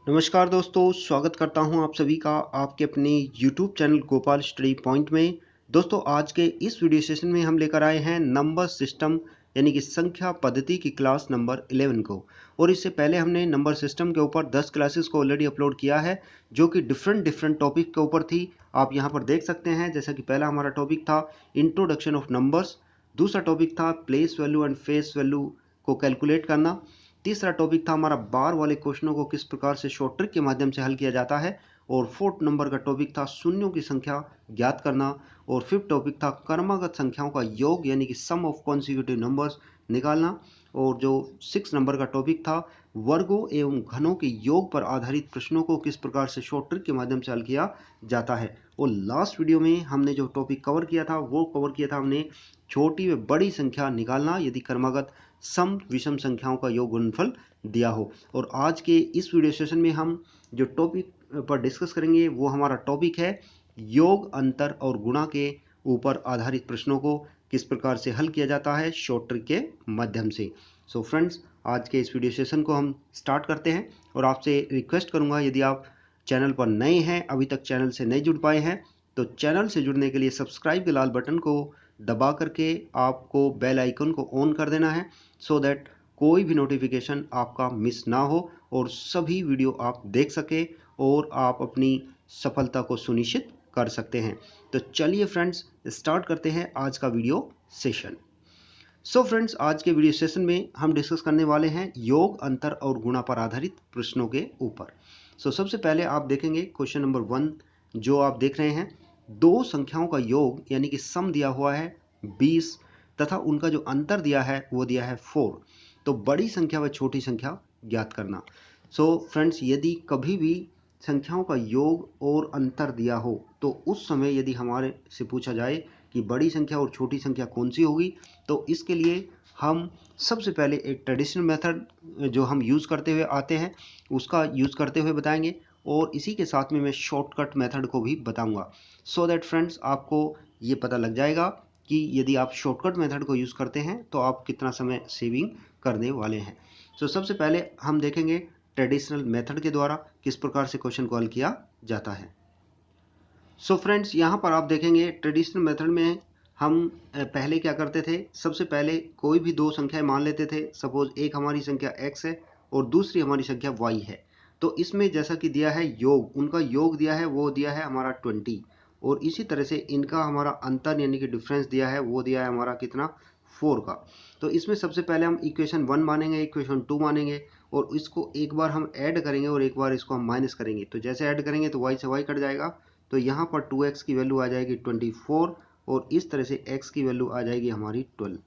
नमस्कार दोस्तों, स्वागत करता हूं आप सभी का आपके अपने YouTube channel Gopal study point में। दोस्तों, आज के इस वीडियो सेशन में हम लेकर आए हैं नंबर सिस्टम यानी कि संख्या पद्धति की क्लास नंबर 11 को। और इससे पहले हमने नंबर सिस्टम के ऊपर 10 क्लासेस को ऑलरेडी अपलोड किया है, जो कि डिफरेंट टॉपिक के ऊपर थी। आप यहां पर देख सकते हैं, जैसा कि पहला हमारा टॉपिक था इंट्रोडक्शन ऑफ नंबर्स, दूसरा टॉपिक था place value and face value को कैलकुलेट करना, तीसरा टॉपिक था हमारा बार वाले क्वेश्चनों को किस प्रकार से शॉर्ट ट्रिक के माध्यम से हल किया जाता है, और फोर्थ नंबर का टॉपिक था शून्यों की संख्या ज्ञात करना, और फिफ्थ टॉपिक था क्रमागत संख्याओं का योग यानी कि सम ऑफ कॉन्सिक्यूटिव नंबर्स निकालना, और जो सिक्स नंबर का टॉपिक था वर्गों एवं घनों के योग पर आधारित प्रश्नों को किस प्रकार से शॉर्ट ट्रिक के माध्यम से हल किया जाता है। और लास्ट वीडियो में हमने जो टॉपिक कवर किया था वो कवर किया था हमने छोटी व बड़ी संख्या निकालना यदि क्रमागत सम विषम संख्याओं का योग गुणनफल दिया हो। और आज के इस वीडियो सेशन में हम जो टॉपिक पर डिस्कस करेंगे वो हमारा टॉपिक है योग, अंतर और गुणा के ऊपर आधारित प्रश्नों को किस प्रकार से हल किया जाता है शॉर्ट ट्रिक के माध्यम से। सो फ्रेंड्स, आज के इस वीडियो सेशन को हम स्टार्ट करते हैं। और आपसे रिक्वेस्ट करूंगा, यदि आप चैनल पर नए हैं, अभी तक चैनल से नहीं जुड़ पाए हैं, तो चैनल से जुड़ने के लिए सब्सक्राइब के लाल बटन को दबा करके आपको बेल आइकन को ऑन कर देना है, सो दैट कोई भी नोटिफिकेशन आपका मिस ना हो और सभी वीडियो आप देख सके और आप अपनी सफलता को सुनिश्चित कर सकते हैं। तो चलिए फ्रेंड्स, स्टार्ट करते हैं आज का वीडियो सेशन। सो फ्रेंड्स, आज के वीडियो सेशन में हम डिस्कस करने वाले हैं योग, अंतर और गुणा पर आधारित प्रश्नों के ऊपर। सो सबसे पहले आप देखेंगे क्वेश्चन नंबर 1 जो आप देख रहे हैं, दो संख्याओं का योग यानी कि सम दिया हुआ है 20 तथा उनका जो अंतर दिया है वो दिया है 4। तो बड़ी संख्या व छोटी संख्या ज्ञात करना। सो फ्रेंड्स, यदि कभी भी संख्याओं का योग और अंतर दिया हो तो उस समय यदि हमारे से पूछा जाए कि बड़ी संख्या और छोटी संख्या कौन सी होगी, तो इसके लिए हम सबसे पहले एक ट्रेडिशनल मेथड जो हम यूज़ करते हुए आते हैं उसका यूज़ करते हुए बताएंगे, और इसी के साथ में मैं शॉर्टकट मेथड को भी बताऊंगा, सो दैट फ्रेंड्स आपको ये पता लग जाएगा कि यदि आप शॉर्टकट मेथड को यूज़ करते हैं तो आप कितना समय सेविंग करने वाले हैं। सो सबसे पहले हम देखेंगे ट्रेडिशनल मेथड के द्वारा किस प्रकार से क्वेश्चन को हल किया जाता है। सो फ्रेंड्स, यहाँ पर आप देखेंगे ट्रेडिशनल मेथड में हम पहले क्या करते थे, सबसे पहले कोई भी दो संख्याएं मान लेते थे। सपोज एक हमारी संख्या x है और दूसरी हमारी संख्या y है। तो इसमें जैसा कि दिया है योग, उनका योग दिया है वो दिया है हमारा 20, और इसी तरह से इनका हमारा अंतर यानी कि डिफरेंस दिया है वो दिया है हमारा कितना 4 का। तो इसमें सबसे पहले हम इक्वेशन 1 मानेंगे, इक्वेशन 2 मानेंगे, और इसको एक बार हम ऐड करेंगे और एक बार इसको हम माइनस करेंगे। तो जैसे ऐड करेंगे तो y से y कट जाएगा, तो यहाँ पर 2x की वैल्यू आ जाएगी 24, और इस तरह से x की वैल्यू आ जाएगी हमारी 12।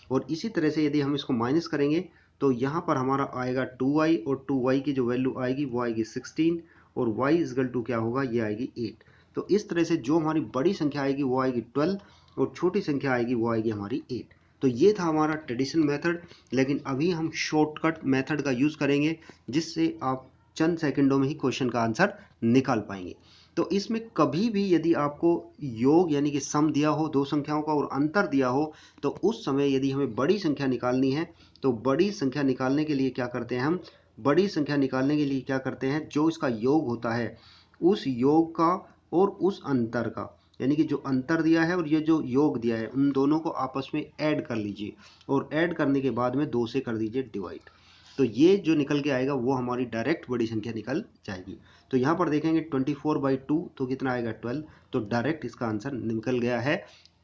और इसी तरह से यदि हम इसको माइनस करेंगे तो यहाँ पर हमारा आएगा 2y, और 2y की जो वैल्यू आएगी वो आएगी 16, और y इजगल टू क्या होगा, ये आएगी 8। तो इस तरह से जो हमारी बड़ी संख्या आएगी वो आएगी 12 और छोटी संख्या आएगी वो आएगी हमारी 8। तो ये था हमारा ट्रेडिशनल मेथड, लेकिन अभी हम शॉर्टकट मेथड का यूज़ करेंगे जिससे आप चंद सेकंडों में ही क्वेश्चन का आंसर निकाल पाएंगे। तो इसमें कभी भी यदि आपको योग यानी कि सम दिया हो दो संख्याओं का और अंतर दिया हो, तो उस समय यदि हमें बड़ी संख्या निकालनी है तो बड़ी संख्या निकालने के लिए क्या करते हैं, हम बड़ी संख्या निकालने के लिए क्या करते हैं, जो इसका योग होता है उस योग का और उस अंतर का, यानी कि जो अंतर दिया है और ये जो योग दिया है उन दोनों को आपस में ऐड कर लीजिए, और ऐड करने के बाद में 2 से कर दीजिए डिवाइड। तो ये जो निकल के आएगा वो हमारी डायरेक्ट बड़ी संख्या निकल जाएगी। तो यहाँ पर देखेंगे 24/2 तो कितना आएगा 12, तो डायरेक्ट इसका आंसर निकल गया है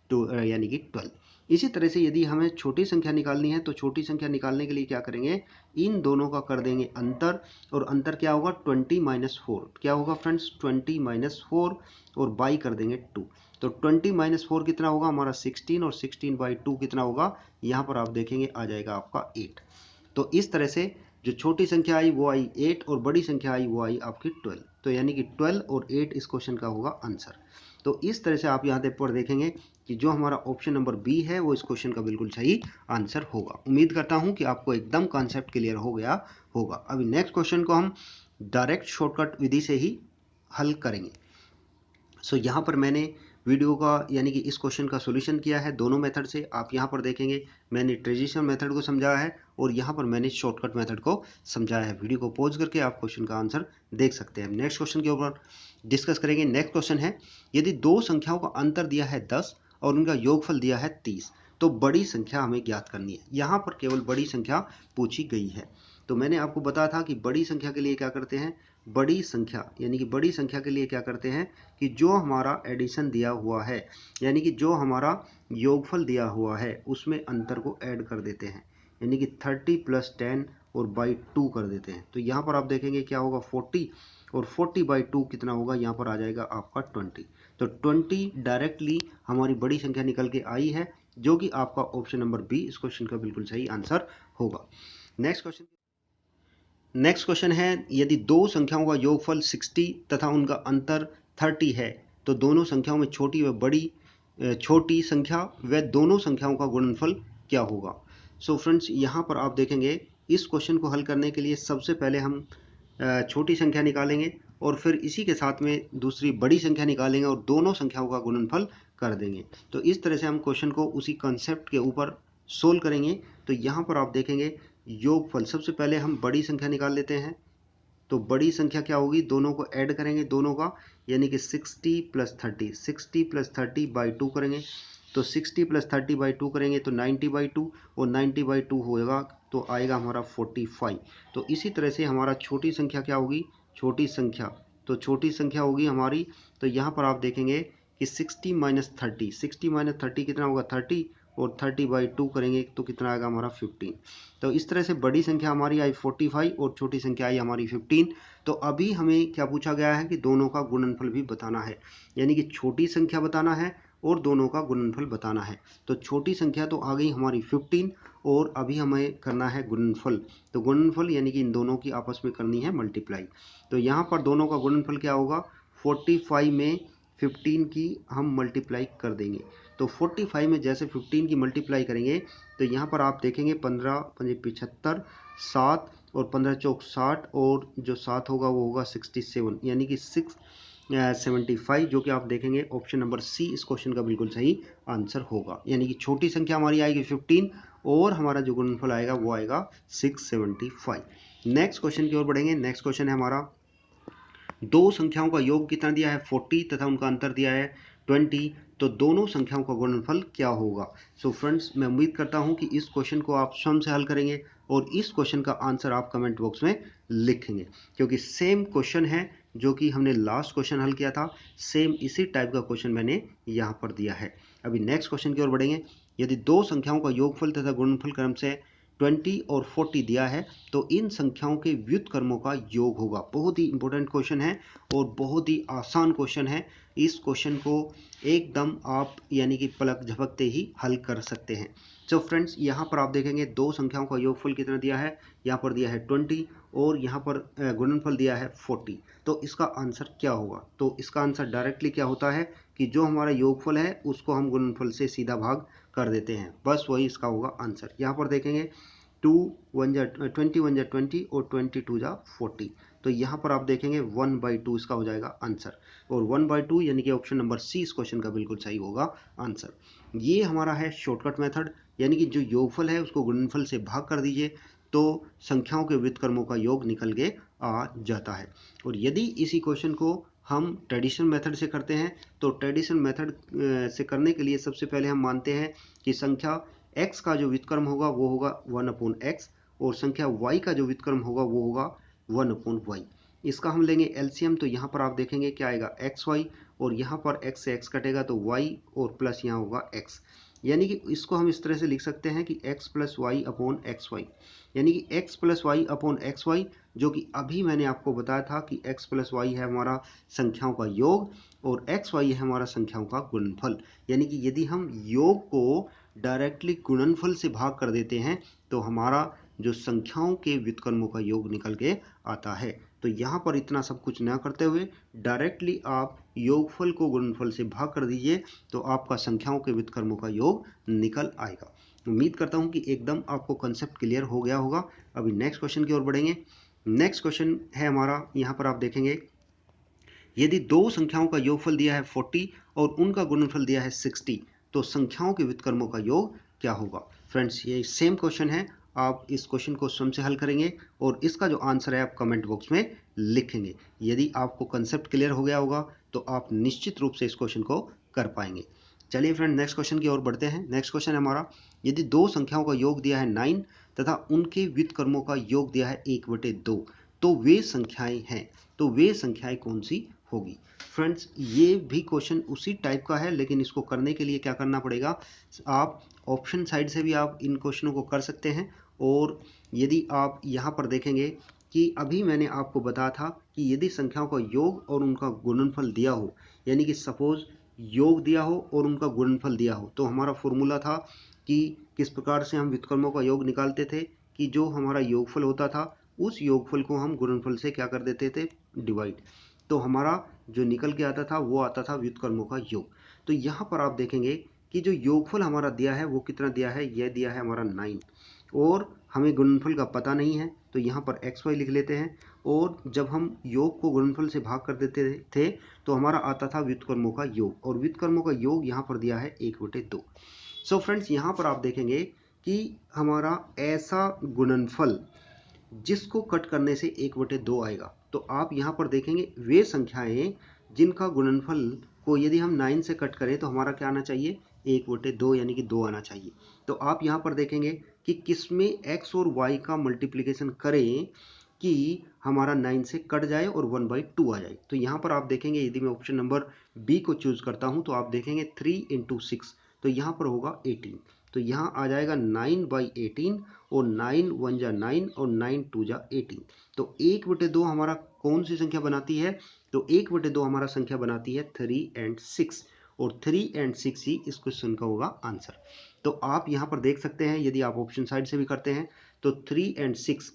यानी कि 12। इसी तरह से यदि हमें छोटी संख्या निकालनी है तो छोटी संख्या निकालने के लिए क्या करेंगे, इन दोनों का कर देंगे अंतर, और अंतर क्या होगा 20-4, क्या होगा फ्रेंड्स 20-4, और बाई कर देंगे 2। तो 20-4 कितना होगा हमारा 16, और 16/2 कितना होगा, यहाँ पर आप देखेंगे आ जाएगा आपका 8। तो इस तरह से जो छोटी संख्या आई वो आई 8 और बड़ी संख्या आई वो आई आपकी 12। तो यानी कि 12 और 8 इस क्वेश्चन का होगा आंसर। तो इस तरह से आप यहाँ पर देखेंगे कि जो हमारा ऑप्शन नंबर बी है वो इस क्वेश्चन का बिल्कुल सही आंसर होगा। उम्मीद करता हूँ कि आपको एकदम कॉन्सेप्ट क्लियर हो गया होगा। अभी नेक्स्ट क्वेश्चन को हम डायरेक्ट शॉर्टकट विधि से ही हल करेंगे। सो यहाँ पर मैंने वीडियो का यानी कि इस क्वेश्चन का सॉल्यूशन किया है दोनों मेथड से। आप यहाँ पर देखेंगे मैंने ट्रेडिशनल मेथड को समझाया है और यहाँ पर मैंने शॉर्टकट मेथड को समझाया है। वीडियो को पॉज करके आप क्वेश्चन का आंसर देख सकते हैं। नेक्स्ट क्वेश्चन के ऊपर डिस्कस करेंगे। नेक्स्ट क्वेश्चन है, यदि दो संख्याओं का अंतर दिया है 10 और उनका योगफल दिया है 30 तो बड़ी संख्या हमें ज्ञात करनी है। यहाँ पर केवल बड़ी संख्या पूछी गई है। तो मैंने आपको बताया था कि बड़ी संख्या के लिए क्या करते हैं, बड़ी संख्या यानी कि बड़ी संख्या के लिए क्या करते हैं कि जो हमारा एडिशन दिया हुआ है यानी कि जो हमारा योगफल दिया हुआ है उसमें अंतर को ऐड कर देते हैं, यानी कि 30 + 10 और बाई 2 कर देते हैं। तो यहाँ पर आप देखेंगे क्या होगा 40 और 40 बाई 2 कितना होगा, यहाँ पर आ जाएगा आपका 20। तो 20 डायरेक्टली हमारी बड़ी संख्या निकल के आई है, जो कि आपका ऑप्शन नंबर बी इस क्वेश्चन का बिल्कुल सही आंसर होगा। नेक्स्ट क्वेश्चन है, यदि दो संख्याओं का योगफल 60 तथा उनका अंतर 30 है तो दोनों संख्याओं में छोटी संख्या व दोनों संख्याओं का गुणनफल क्या होगा। सो फ्रेंड्स, यहाँ पर आप देखेंगे इस क्वेश्चन को हल करने के लिए सबसे पहले हम छोटी संख्या निकालेंगे और फिर इसी के साथ में दूसरी बड़ी संख्या निकालेंगे और दोनों संख्याओं का गुणनफल कर देंगे। तो इस तरह से हम क्वेश्चन को उसी कॉन्सेप्ट के ऊपर सोल्व करेंगे। तो यहाँ पर आप देखेंगे योगफल, सबसे पहले हम बड़ी संख्या निकाल लेते हैं। तो बड़ी संख्या क्या होगी, दोनों को ऐड करेंगे दोनों का, यानी कि 60 + 30, 60 + 30 बाई 2 करेंगे। तो 60 + 30 बाई 2 करेंगे तो 90/2 और 90/2 होगा तो आएगा हमारा 45। तो इसी तरह से हमारा छोटी संख्या क्या होगी, छोटी संख्या, तो छोटी संख्या होगी हमारी, तो यहाँ पर आप देखेंगे कि 60 - 30, 60 - 30 कितना होगा 30 और 30/2 करेंगे तो कितना आएगा हमारा 15। तो इस तरह से बड़ी संख्या हमारी आई 45 और छोटी संख्या आई हमारी 15। तो अभी हमें क्या पूछा गया है कि दोनों का गुणनफल भी बताना है, यानी कि छोटी संख्या बताना है और दोनों का गुणनफल बताना है। तो छोटी संख्या तो आ गई हमारी 15 और अभी हमें करना है गुणनफल। तो गुणनफल यानी कि इन दोनों की आपस में करनी है मल्टीप्लाई। तो यहाँ पर दोनों का गुणनफल क्या होगा, 45 में 15 की हम मल्टीप्लाई कर देंगे। तो 45 में जैसे 15 की मल्टीप्लाई करेंगे तो यहाँ पर आप देखेंगे 15 × 5 = 75, 7 और 15 × 4 = 60 और जो 7 होगा वो होगा 67, यानी कि 675, जो कि आप देखेंगे ऑप्शन नंबर सी इस क्वेश्चन का बिल्कुल सही आंसर होगा। यानी कि छोटी संख्या हमारी आएगी 15 और हमारा जो गुणनफल आएगा वो आएगा 675। नेक्स्ट क्वेश्चन की ओर बढ़ेंगे। नेक्स्ट क्वेश्चन है हमारा, दो संख्याओं का योग कितना दिया है 40 तथा उनका अंतर दिया है 20, तो दोनों संख्याओं का गुणनफल क्या होगा। सो फ्रेंड्स, मैं उम्मीद करता हूं कि इस क्वेश्चन को आप स्वयं से हल करेंगे और इस क्वेश्चन का आंसर आप कमेंट बॉक्स में लिखेंगे, क्योंकि सेम क्वेश्चन है जो कि हमने लास्ट क्वेश्चन हल किया था, सेम इसी टाइप का क्वेश्चन मैंने यहाँ पर दिया है। अभी नेक्स्ट क्वेश्चन की ओर बढ़ेंगे। यदि दो संख्याओं का योगफल तथा गुणनफल क्रम से 20 और 40 दिया है तो इन संख्याओं के व्युत्क्रमों का योग होगा। बहुत ही इंपॉर्टेंट क्वेश्चन है और बहुत ही आसान क्वेश्चन है। इस क्वेश्चन को एकदम आप यानी कि पलक झपकते ही हल कर सकते हैं। तो फ्रेंड्स, यहाँ पर आप देखेंगे दो संख्याओं का योगफल कितना दिया है, यहाँ पर दिया है 20 और यहाँ पर गुणनफल दिया है 40। तो इसका आंसर क्या होगा, तो इसका आंसर डायरेक्टली क्या होता है कि जो हमारा योगफल है उसको हम गुणनफल से सीधा भाग कर देते हैं, बस वही इसका होगा आंसर। यहाँ पर देखेंगे 2 1 20 1 20 और 22 40। तो यहाँ पर आप देखेंगे 1/2 इसका हो जाएगा आंसर, और 1/2 यानी कि ऑप्शन नंबर सी इस क्वेश्चन का बिल्कुल सही होगा आंसर। ये हमारा है शॉर्टकट मेथड, यानी कि जो योगफल है उसको गुणनफल से भाग कर दीजिए तो संख्याओं के व्युत्क्रमों का योग निकल के आ जाता है। और यदि इसी क्वेश्चन को हम ट्रेडिशनल मेथड से करते हैं तो ट्रेडिशनल मेथड से करने के लिए सबसे पहले हम मानते हैं कि संख्या x का जो व्युत्क्रम होगा वो होगा 1/x और संख्या y का जो व्युत्क्रम होगा वो होगा 1/y। इसका हम लेंगे एलसीएम, तो यहाँ पर आप देखेंगे क्या आएगा xy और यहाँ पर x से x कटेगा तो y और प्लस यहाँ होगा x, यानी कि इसको हम इस तरह से लिख सकते हैं कि x + y/xy, यानी कि x + y/xy, जो कि अभी मैंने आपको बताया था कि x + y है हमारा संख्याओं का योग और xy है हमारा संख्याओं का गुणनफल। यानी कि यदि हम योग को डायरेक्टली गुणनफल से भाग कर देते हैं तो हमारा जो संख्याओं के व्युत्क्रमों का योग निकल के आता है। तो यहाँ पर इतना सब कुछ ना करते हुए डायरेक्टली आप योगफल को गुणनफल से भाग कर दीजिए तो आपका संख्याओं के व्युत्क्रमों का योग निकल आएगा। उम्मीद करता हूँ कि एकदम आपको कंसेप्ट क्लियर हो गया होगा। अभी नेक्स्ट क्वेश्चन की ओर बढ़ेंगे। नेक्स्ट क्वेश्चन है हमारा, यहाँ पर आप देखेंगे यदि दो संख्याओं का योगफल दिया है 40 और उनका गुणनफल दिया है 60 तो संख्याओं के व्युत्क्रमों का योग क्या होगा। फ्रेंड्स, ये सेम क्वेश्चन है, आप इस क्वेश्चन को स्वयं से हल करेंगे और इसका जो आंसर है आप कमेंट बॉक्स में लिखेंगे। यदि आपको कंसेप्ट क्लियर हो गया होगा तो आप निश्चित रूप से इस क्वेश्चन को कर पाएंगे। चलिए फ्रेंड, नेक्स्ट क्वेश्चन की ओर बढ़ते हैं। नेक्स्ट क्वेश्चन है हमारा, यदि दो संख्याओं का योग दिया है 9 तथा उनके व्युत्क्रमों का योग दिया है 1/2, तो वे संख्याएं हैं, तो वे संख्याएं कौन सी होगी। फ्रेंड्स, ये भी क्वेश्चन उसी टाइप का है, लेकिन इसको करने के लिए क्या करना पड़ेगा, आप ऑप्शन साइड से भी आप इन क्वेश्चनों को कर सकते हैं। और यदि आप यहाँ पर देखेंगे कि अभी मैंने आपको बताया था कि यदि संख्याओं का योग और उनका गुणनफल दिया हो, यानी कि सपोज योग दिया हो और उनका गुणनफल दिया हो, तो हमारा फॉर्मूला था कि किस प्रकार से हम व्युत्क्रमों का योग निकालते थे कि जो हमारा योगफल होता था उस योगफल को हम गुणनफल से क्या कर देते थे, डिवाइड। तो हमारा जो निकल के आता था वो आता था व्युत्क्रमों का योग। तो यहाँ पर आप देखेंगे कि जो योगफल हमारा दिया है वो कितना दिया है, यह दिया है हमारा 9 और हमें गुणनफल का पता नहीं है, तो यहाँ पर xy लिख लेते हैं। और जब हम योग को गुणनफल से भाग कर देते थे तो हमारा आता था व्युत्क्रमों का योग, और व्युत्क्रमों का योग यहाँ पर दिया है 1/2। सो फ्रेंड्स, यहाँ पर आप देखेंगे कि हमारा ऐसा गुणनफल जिसको कट करने से 1/2 आएगा। तो आप यहाँ पर देखेंगे वे संख्याएं जिनका गुणनफल को यदि हम 9 से कट करें तो हमारा क्या आना चाहिए, 1/2 यानी कि 2 आना चाहिए। तो आप यहाँ पर देखेंगे कि किसमें x और y का मल्टीप्लिकेशन करें कि हमारा 9 से कट जाए और 1/2 आ जाए। तो यहाँ पर आप देखेंगे यदि मैं ऑप्शन नंबर बी को चूज करता हूँ तो आप देखेंगे 3 × 6, तो यहाँ पर होगा 18। तो यहाँ आ जाएगा 9/18 और 9 1 जा 9 और 9 2 जा 18। तो 1/2 हमारा कौन सी संख्या बनाती है, तो 1/2 हमारा संख्या बनाती है 3 और 6, और 3 और 6 ही इस क्वेश्चन का होगा आंसर। तो आप यहाँ पर देख सकते हैं यदि आप ऑप्शन साइड से भी करते हैं तो 3 और 6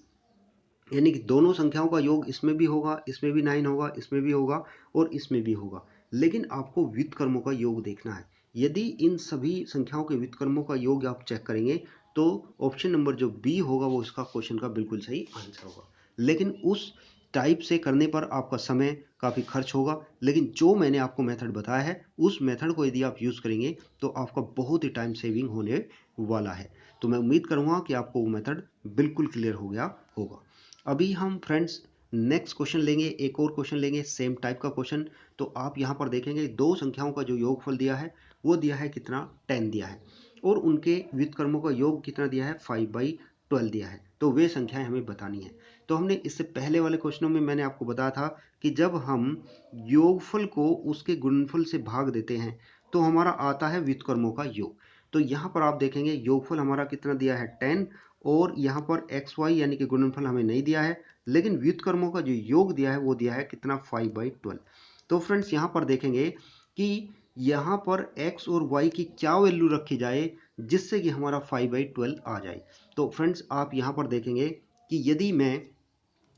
यानी कि दोनों संख्याओं का योग इसमें भी होगा, इसमें भी 9 होगा, इसमें भी होगा और इसमें भी होगा। लेकिन आपको व्युत्क्रमों का योग देखना है। यदि इन सभी संख्याओं के व्युत्क्रमों का योग आप चेक करेंगे तो ऑप्शन नंबर जो बी होगा वो इसका क्वेश्चन का बिल्कुल सही आंसर होगा। लेकिन उस टाइप से करने पर आपका समय काफ़ी खर्च होगा, लेकिन जो मैंने आपको मेथड बताया है उस मेथड को यदि आप यूज़ करेंगे तो आपका बहुत ही टाइम सेविंग होने वाला है। तो मैं उम्मीद करूँगा कि आपको वो मेथड बिल्कुल क्लियर हो गया होगा। अभी हम फ्रेंड्स नेक्स्ट क्वेश्चन लेंगे, एक और क्वेश्चन लेंगे सेम टाइप का क्वेश्चन। तो आप यहाँ पर देखेंगे दो संख्याओं का जो योगफल दिया है वो दिया है कितना, 10 दिया है, और उनके व्युत्क्रमों का योग कितना दिया है, 5/12 दिया है। तो वे संख्याएं हमें बतानी है। तो हमने इससे पहले वाले क्वेश्चनों में मैंने आपको बताया था कि जब हम योगफल को उसके गुणनफल से भाग देते हैं तो हमारा आता है व्युत्क्रमों का योग। तो यहाँ पर आप देखेंगे योगफल हमारा कितना दिया है 10, और यहाँ पर xy यानी कि गुणनफल हमें नहीं दिया है, लेकिन व्युत्क्रमों का जो योग दिया है वो दिया है कितना, 5/12। तो फ्रेंड्स यहाँ पर देखेंगे कि यहाँ पर x और y की क्या वैल्यू रखी जाए जिससे कि हमारा 5/12 आ जाए। तो फ्रेंड्स आप यहाँ पर देखेंगे कि यदि मैं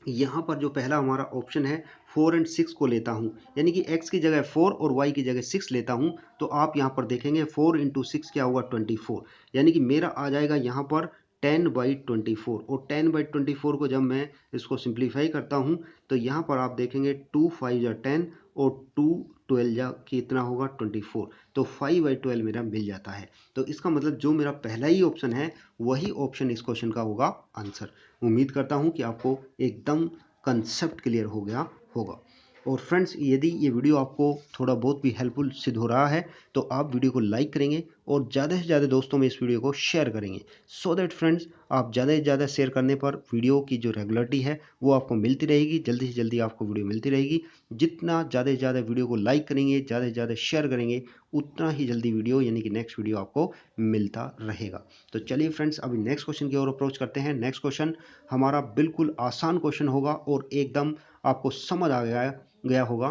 यहाँ पर जो पहला हमारा ऑप्शन है 4 और 6 को लेता हूँ, यानी कि x की जगह 4 और y की जगह 6 लेता हूँ, तो आप यहाँ पर देखेंगे 4 × 6 क्या होगा, 24, यानी कि मेरा आ जाएगा यहाँ पर 10/24। और 10/24 को जब मैं इसको सिंप्लीफाई करता हूँ तो यहाँ पर आप देखेंगे 2 5 जा 10 और 2 12 जा कितना होगा, 24। तो 5/12 मेरा मिल जाता है। तो इसका मतलब जो मेरा पहला ही ऑप्शन है वही ऑप्शन इस क्वेश्चन का होगा आंसर। उम्मीद करता हूँ कि आपको एकदम कंसेप्ट क्लियर हो गया होगा। और फ्रेंड्स, यदि ये वीडियो आपको थोड़ा बहुत भी हेल्पफुल सिद्ध हो रहा है तो आप वीडियो को लाइक करेंगे और ज़्यादा से ज़्यादा दोस्तों में इस वीडियो को शेयर करेंगे, सो दैट फ्रेंड्स आप ज़्यादा से ज़्यादा शेयर करने पर वीडियो की जो रेगुलरिटी है वो आपको मिलती रहेगी, जल्दी से जल्दी आपको वीडियो मिलती रहेगी। जितना ज़्यादा से ज़्यादा वीडियो को लाइक करेंगे, ज़्यादा से ज़्यादा शेयर करेंगे, उतना ही जल्दी वीडियो यानी कि नेक्स्ट वीडियो आपको मिलता रहेगा। तो चलिए फ्रेंड्स, अभी नेक्स्ट क्वेश्चन की ओर अप्रोच करते हैं। नेक्स्ट क्वेश्चन हमारा बिल्कुल आसान क्वेश्चन होगा और एकदम आपको समझ आ गया होगा।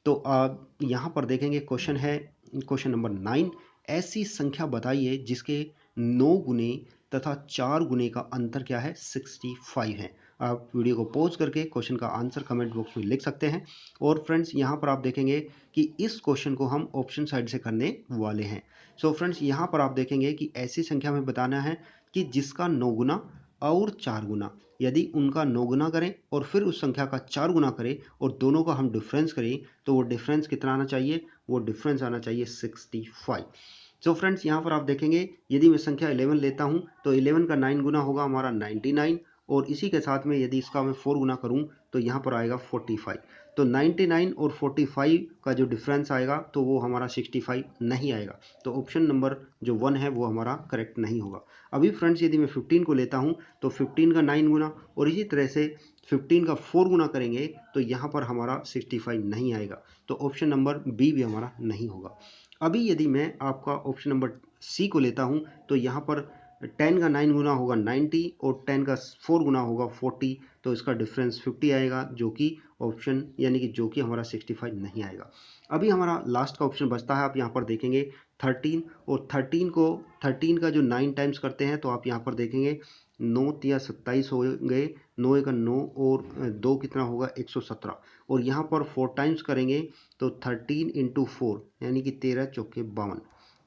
तो आप यहाँ पर देखेंगे क्वेश्चन है क्वेश्चन नंबर 9, ऐसी संख्या बताइए जिसके 9 गुने तथा 4 गुने का अंतर क्या है, 65 है। आप वीडियो को पॉज करके क्वेश्चन का आंसर कमेंट बॉक्स में लिख सकते हैं। और फ्रेंड्स यहाँ पर आप देखेंगे कि इस क्वेश्चन को हम ऑप्शन साइड से करने वाले हैं। सो फ्रेंड्स यहाँ पर आप देखेंगे कि ऐसी संख्या में बताना है कि जिसका 9 गुना और 4 गुना, यदि उनका 9 गुना करें और फिर उस संख्या का 4 गुना करें और दोनों का हम डिफरेंस करें तो वो डिफरेंस कितना आना चाहिए, वो डिफरेंस आना चाहिए 65। सो फ्रेंड्स यहाँ पर आप देखेंगे यदि मैं संख्या 11 लेता हूँ तो 11 का 9 गुना होगा हमारा 99 और इसी के साथ में यदि इसका मैं 4 गुना करूँ तो यहाँ पर आएगा 45। तो 99 और 45 का जो डिफरेंस आएगा तो वो हमारा 65 नहीं आएगा। तो ऑप्शन नंबर जो 1 है वो हमारा करेक्ट नहीं होगा। अभी फ्रेंड्स यदि मैं 15 को लेता हूँ तो 15 का 9 गुना और इसी तरह से 15 का 4 गुना करेंगे तो यहाँ पर हमारा 65 नहीं आएगा। तो ऑप्शन नंबर बी भी हमारा नहीं होगा। अभी यदि मैं आपका ऑप्शन नंबर सी को लेता हूँ तो यहाँ पर 10 का 9 गुना होगा 90 और 10 का 4 गुना होगा 40। तो इसका डिफरेंस 50 आएगा जो कि ऑप्शन यानी कि जो कि हमारा 65 नहीं आएगा। अभी हमारा लास्ट का ऑप्शन बचता है। आप यहाँ पर देखेंगे 13 और 13 का जो 9 टाइम्स करते हैं तो आप यहाँ पर देखेंगे 9 तिया 27 हो गए, 9 का 9 और 2 कितना होगा 117 और यहाँ पर 4 टाइम्स करेंगे तो 13 इंटू 4 यानी कि 13 चौके 52।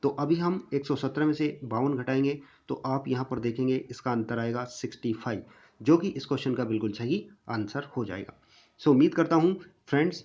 तो अभी हम 117 में से 52 घटाएंगे तो आप यहाँ पर देखेंगे इसका आंसर आएगा 65 जो कि इस क्वेश्चन का बिल्कुल सही आंसर हो जाएगा। सो उम्मीद करता हूँ फ्रेंड्स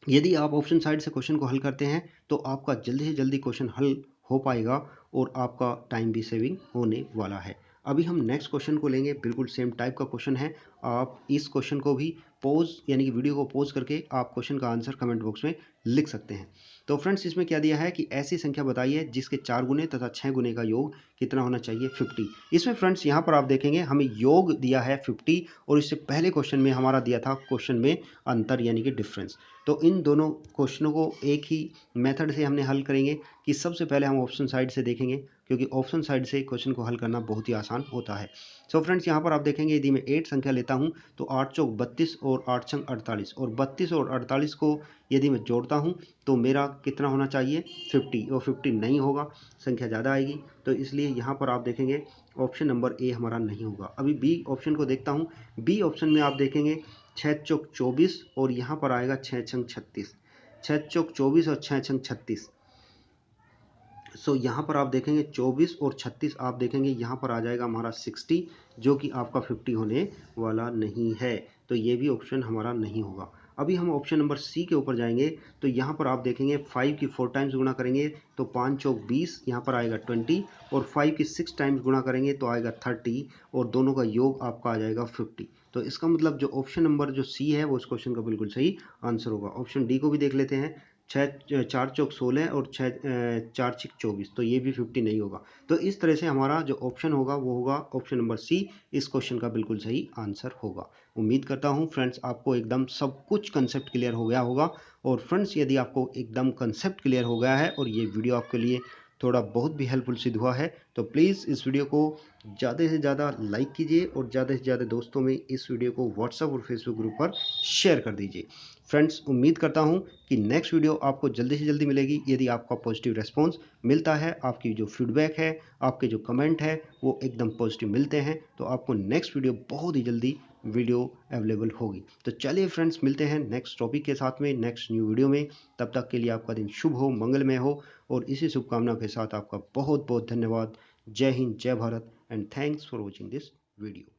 यदि आप ऑप्शन साइड से क्वेश्चन को हल करते हैं तो आपका जल्दी से जल्दी क्वेश्चन हल हो पाएगा और आपका टाइम भी सेविंग होने वाला है। अभी हम नेक्स्ट क्वेश्चन को लेंगे, बिल्कुल सेम टाइप का क्वेश्चन है। आप इस क्वेश्चन को भी पॉज यानी कि वीडियो को पॉज करके आप क्वेश्चन का आंसर कमेंट बॉक्स में लिख सकते हैं। तो फ्रेंड्स इसमें क्या दिया है कि ऐसी संख्या बताइए जिसके 4 गुने तथा 6 गुने का योग कितना होना चाहिए 50। इसमें फ्रेंड्स यहाँ पर आप देखेंगे हमें योग दिया है 50 और इससे पहले क्वेश्चन में हमारा दिया था क्वेश्चन में अंतर यानी कि डिफरेंस। तो इन दोनों क्वेश्चनों को एक ही मेथड से हमने हल करेंगे कि सबसे पहले हम ऑप्शन साइड से देखेंगे क्योंकि ऑप्शन साइड से क्वेश्चन को हल करना बहुत ही आसान होता है। सो फ्रेंड्स यहाँ पर आप देखेंगे यदि मैं 8 संख्या लेता हूँ तो 8 चौक 32 और 8 छंग 48 और 32 और 48 को यदि मैं जोड़ता हूँ तो मेरा कितना होना चाहिए 50 और 50 नहीं होगा, संख्या ज़्यादा आएगी। तो इसलिए यहाँ पर आप देखेंगे ऑप्शन नंबर ए हमारा नहीं होगा। अभी बी ऑप्शन को देखता हूँ। बी ऑप्शन में आप देखेंगे 6 चौक 24 और यहाँ पर आएगा 6 छंग 36, 6 चौक 24 और 6 छंग 36। सो यहाँ पर आप देखेंगे 24 और 36 आप देखेंगे यहाँ पर आ जाएगा हमारा 60 जो कि आपका 50 होने वाला नहीं है। तो ये भी ऑप्शन हमारा नहीं होगा। अभी हम ऑप्शन नंबर सी के ऊपर जाएंगे तो यहाँ पर आप देखेंगे 5 की 4 टाइम्स गुना करेंगे तो 5 चौक 20 यहाँ पर आएगा 20 और 5 की 6 टाइम्स गुना करेंगे तो आएगा 30 और दोनों का योग आपका आ जाएगा 50। तो इसका मतलब जो ऑप्शन नंबर जो सी है वो इस क्वेश्चन का बिल्कुल सही आंसर होगा। ऑप्शन डी को भी देख लेते हैं। 4 चौक 16 और 4 छिक 24 तो ये भी 50 नहीं होगा। तो इस तरह से हमारा जो ऑप्शन होगा वो होगा ऑप्शन नंबर सी इस क्वेश्चन का बिल्कुल सही आंसर होगा। उम्मीद करता हूँ फ्रेंड्स आपको एकदम सब कुछ कंसेप्ट क्लियर हो गया होगा। और फ्रेंड्स यदि आपको एकदम कंसेप्ट क्लियर हो गया है और ये वीडियो आपके लिए थोड़ा बहुत भी हेल्पफुल सिद्ध हुआ है तो प्लीज़ इस वीडियो को ज़्यादा से ज़्यादा लाइक कीजिए और ज़्यादा से ज़्यादा दोस्तों में इस वीडियो को व्हाट्सएप और फेसबुक ग्रुप पर शेयर कर दीजिए। फ्रेंड्स उम्मीद करता हूं कि नेक्स्ट वीडियो आपको जल्दी से जल्दी मिलेगी। यदि आपका पॉजिटिव रेस्पॉन्स मिलता है, आपकी जो फीडबैक है, आपके जो कमेंट है वो एकदम पॉजिटिव मिलते हैं तो आपको नेक्स्ट वीडियो बहुत ही जल्दी वीडियो अवेलेबल होगी। तो चलिए फ्रेंड्स मिलते हैं नेक्स्ट टॉपिक के साथ में नेक्स्ट न्यू वीडियो में। तब तक के लिए आपका दिन शुभ हो, मंगलमय हो और इसी शुभकामना के साथ आपका बहुत बहुत धन्यवाद। जय हिंद, जय Bharat and thanks for watching this video.